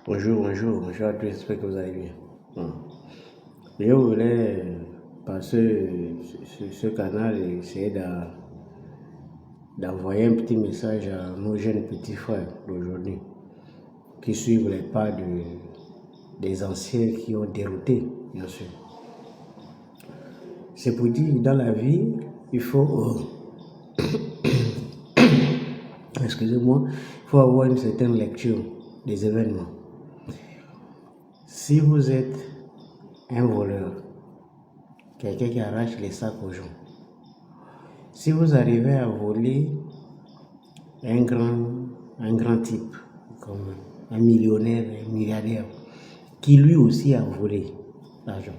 Bonjour à tous, j'espère que vous allez bien. Je voulais, par ce canal, essayer d'envoyer un petit message à nos jeunes petits frères d'aujourd'hui qui suivent les pas des anciens qui ont dérouté, bien sûr. C'est pour dire, dans la vie, il faut, excusez-moi, il faut avoir une certaine lecture des événements. Si vous êtes un voleur, quelqu'un qui arrache les sacs aux gens, si vous arrivez à voler un grand type, comme un millionnaire, un milliardaire, qui lui aussi a volé l'argent,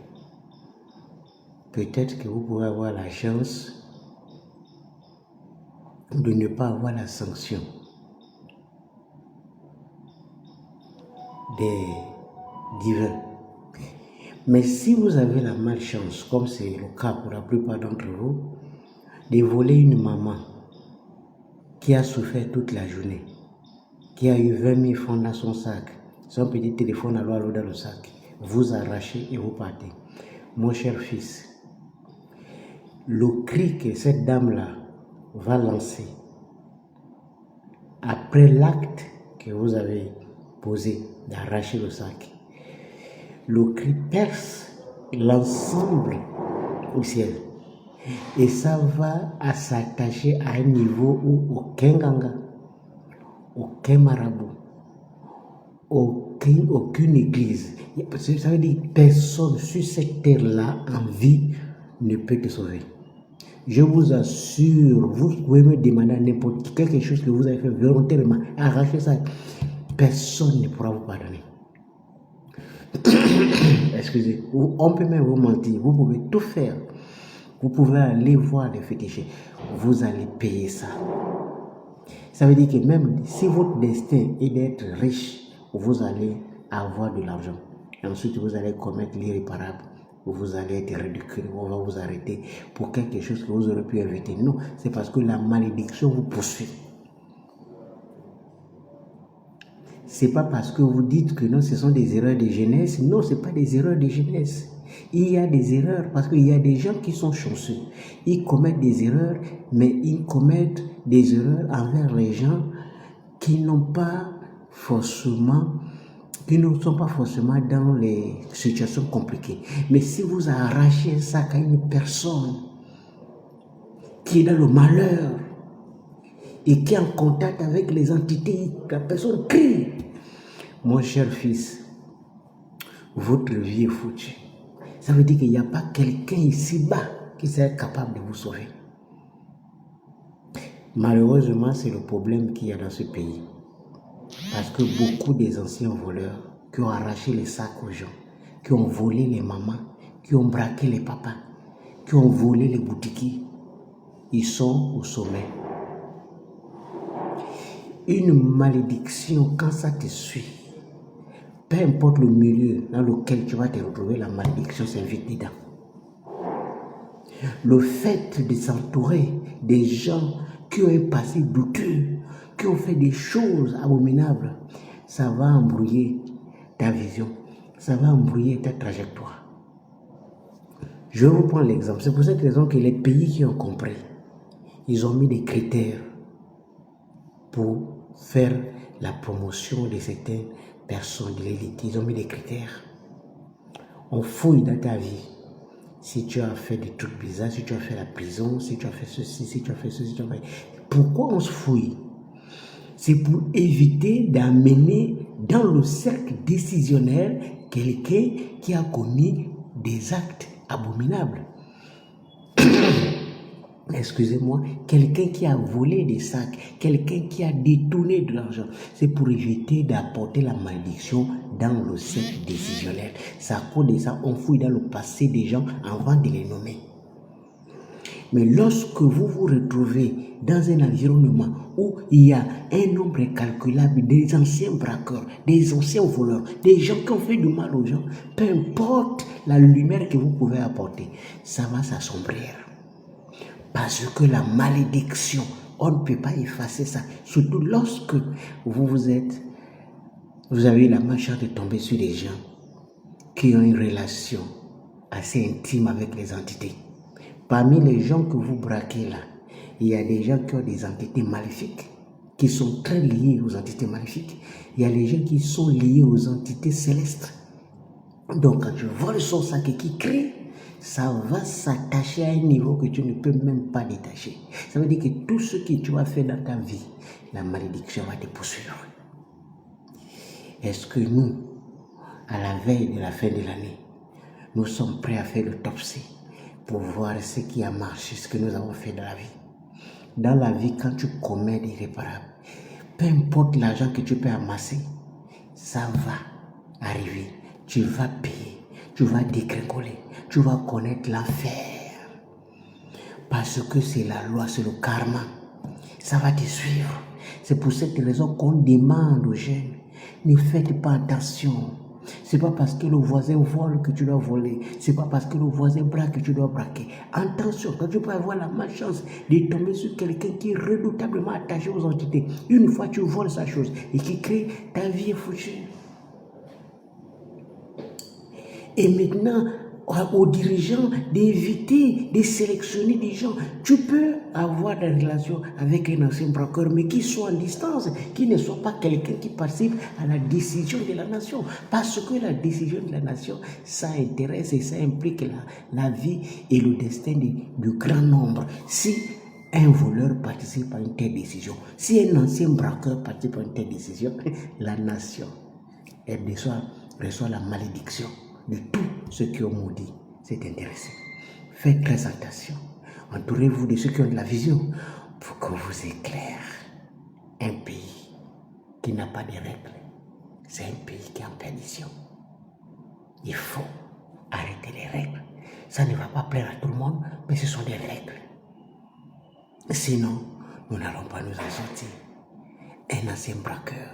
peut-être que vous pouvez avoir la chance de ne pas avoir la sanction des divins. Mais si vous avez la malchance, comme c'est le cas pour la plupart d'entre vous, de voler une maman qui a souffert toute la journée, qui a eu 20 000 francs dans son sac, son petit téléphone à l'eau dans le sac, vous arrachez et vous partez. Mon cher fils, le cri que cette dame-là va lancer après l'acte que vous avez posé d'arracher le sac, le cri perce l'ensemble au ciel. Et ça va à s'attacher à un niveau où aucun ganga, aucun marabout, aucune église, ça veut dire personne sur cette terre-là en vie ne peut te sauver. Je vous assure, vous pouvez me demander à n'importe qui quelque chose que vous avez fait volontairement, arracher ça, personne ne pourra vous pardonner. Excusez, on peut même vous mentir, vous pouvez tout faire. Vous pouvez aller voir les fétichés, vous allez payer ça. Ça veut dire que même si votre destin est d'être riche, vous allez avoir de l'argent. Et ensuite, vous allez commettre l'irréparable. Vous allez être ridicule, on va vous arrêter pour quelque chose que vous aurez pu éviter. Non, c'est parce que la malédiction vous poursuit. C'est pas parce que vous dites que non, ce sont des erreurs de jeunesse. Non, ce n'est pas des erreurs de jeunesse. Il y a des erreurs parce qu'il y a des gens qui sont chanceux. Ils commettent des erreurs, mais ils commettent des erreurs envers les gens qui n'ont pas forcément, qui ne sont pas forcément dans les situations compliquées. Mais si vous arrachez ça à une personne qui est dans le malheur et qui est en contact avec les entités, la personne crie. Mon cher fils, votre vie est foutue. Ça veut dire qu'il n'y a pas quelqu'un ici-bas qui serait capable de vous sauver. Malheureusement, c'est le problème qu'il y a dans ce pays. Parce que beaucoup des anciens voleurs qui ont arraché les sacs aux gens, qui ont volé les mamans, qui ont braqué les papas, qui ont volé les boutiquiers, ils sont au sommet. Une malédiction, quand ça te suit, peu importe le milieu dans lequel tu vas te retrouver, la malédiction s'invite dedans. Le fait de s'entourer des gens qui ont un passé douteux, qui ont fait des choses abominables, ça va embrouiller ta vision, ça va embrouiller ta trajectoire. Je vous prends l'exemple. C'est pour cette raison que les pays qui ont compris, ils ont mis des critères pour faire la promotion de certaines personnes de l'élite. Ils ont mis des critères. On fouille dans ta vie. Si tu as fait des trucs bizarres, si tu as fait la prison, si tu as fait ceci, si tu as fait ceci, si tu as fait... Pourquoi on se fouille? C'est pour éviter d'amener dans le cercle décisionnel quelqu'un qui a commis des actes abominables. Excusez-moi, quelqu'un qui a volé des sacs, quelqu'un qui a détourné de l'argent. C'est pour éviter d'apporter la malédiction dans le cercle décisionnel. C'est à cause de ça, on fouille dans le passé des gens avant de les nommer. Mais lorsque vous vous retrouvez dans un environnement où il y a un nombre incalculable des anciens braqueurs, des anciens voleurs, des gens qui ont fait du mal aux gens, peu importe la lumière que vous pouvez apporter, ça va s'assombrir. Parce que la malédiction, on ne peut pas effacer ça. Surtout lorsque vous êtes vous avez eu la malchance de tomber sur des gens qui ont une relation assez intime avec les entités. Parmi les gens que vous braquez là, il y a des gens qui ont des entités maléfiques, qui sont très liés aux entités maléfiques. Il y a les gens qui sont liés aux entités célestes. Donc quand tu voles son sac et qui crie, ça va s'attacher à un niveau que tu ne peux même pas détacher. Ça veut dire que tout ce que tu as fait dans ta vie, la malédiction va te poursuivre. Est-ce que nous, à la veille de la fin de l'année, nous sommes prêts à faire l'autopsie pour voir ce qui a marché, ce que nous avons fait dans la vie? Dans la vie, quand tu commets l'irréparable, peu importe l'argent que tu peux amasser, ça va arriver. Tu vas payer, tu vas dégringoler, tu vas connaître l'enfer. Parce que c'est la loi, c'est le karma. Ça va te suivre. C'est pour cette raison qu'on demande aux jeunes, ne faites pas attention. C'est pas parce que le voisin vole que tu dois voler. C'est pas parce que le voisin braque que tu dois braquer. Attention, quand tu peux avoir la malchance de tomber sur quelqu'un qui est redoutablement attaché aux entités. Une fois tu voles sa chose et qui crée, ta vie est foutue. Et maintenant, aux dirigeants d'éviter de sélectionner des gens. Tu peux avoir des relations avec un ancien braqueur, mais qui soit en distance, qui ne soit pas quelqu'un qui participe à la décision de la nation. Parce que la décision de la nation, ça intéresse et ça implique la vie et le destin du grand nombre. Si un voleur participe à une telle décision, si un ancien braqueur participe à une telle décision, la nation, elle reçoit la malédiction de tous ceux qui ont maudit s'est intéressé. Faites très attention. Entourez-vous de ceux qui ont de la vision pour qu'on vous éclaire. Un pays qui n'a pas de règles, c'est un pays qui est en perdition. Il faut arrêter les règles. Ça ne va pas plaire à tout le monde, mais ce sont des règles. Sinon, nous n'allons pas nous en sortir. Un ancien braqueur,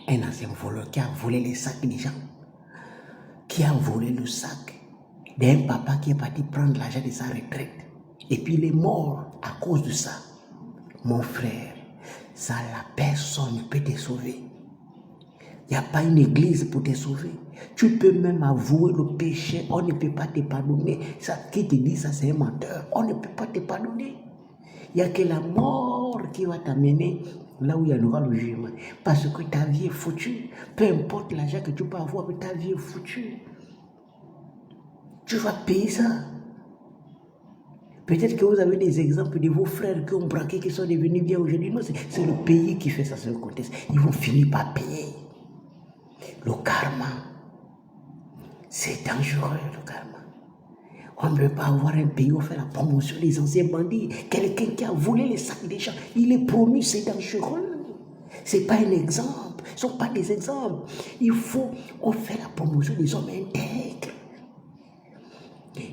un ancien voleur qui a volé les sacs des gens, qui a volé le sac d'un papa qui est parti prendre l'argent de sa retraite. Et puis il est mort à cause de ça. Mon frère, ça, la personne ne peut te sauver. Il n'y a pas une église pour te sauver. Tu peux même avouer le péché, on ne peut pas te pardonner. Ça, qui te dit ça, c'est un menteur. On ne peut pas te pardonner. Il n'y a que la mort qui va t'amener là où il y aura le jugement. Parce que ta vie est foutue. Peu importe l'argent que tu peux avoir, mais ta vie est foutue. Tu vas payer ça. Peut-être que vous avez des exemples de vos frères qui ont braqué, qui sont devenus bien aujourd'hui. Non, c'est le pays qui fait ça, c'est le contexte. Ils vont finir par payer. Le karma, c'est dangereux, le karma. On ne peut pas avoir un pays où on fait la promotion des anciens bandits. Quelqu'un qui a volé les sacs des gens, il est promu, c'est dangereux. Ce n'est pas un exemple. Ce ne sont pas des exemples. On fait la promotion des hommes intègres.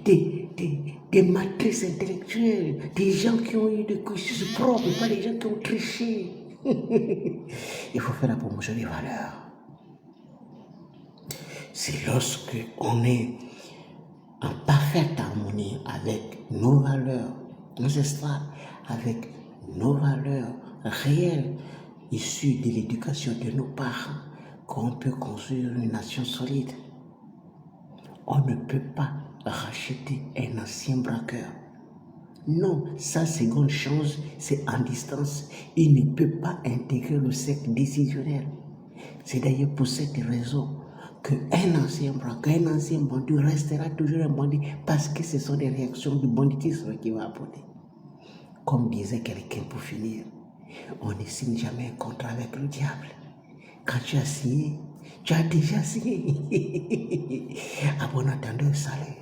Des matrices intellectuelles, des gens qui ont eu des cursus propres, pas des gens qui ont triché. Il faut faire la promotion des valeurs. C'est lorsque on est en parfaite harmonie avec nos valeurs ancestrales, avec nos valeurs réelles, issues de l'éducation de nos parents, qu'on peut construire une nation solide. On ne peut pas racheter un ancien braqueur. Non, sa seconde chance, c'est en distance. Il ne peut pas intégrer le cercle décisionnel. C'est d'ailleurs pour cette raison qu'un ancien braqueur, un ancien bandit restera toujours un bandit parce que ce sont des réactions du banditisme qui va apporter. Comme disait quelqu'un pour finir, on ne signe jamais un contrat avec le diable. Quand tu as signé, tu as déjà signé. À bon entendeur, salut.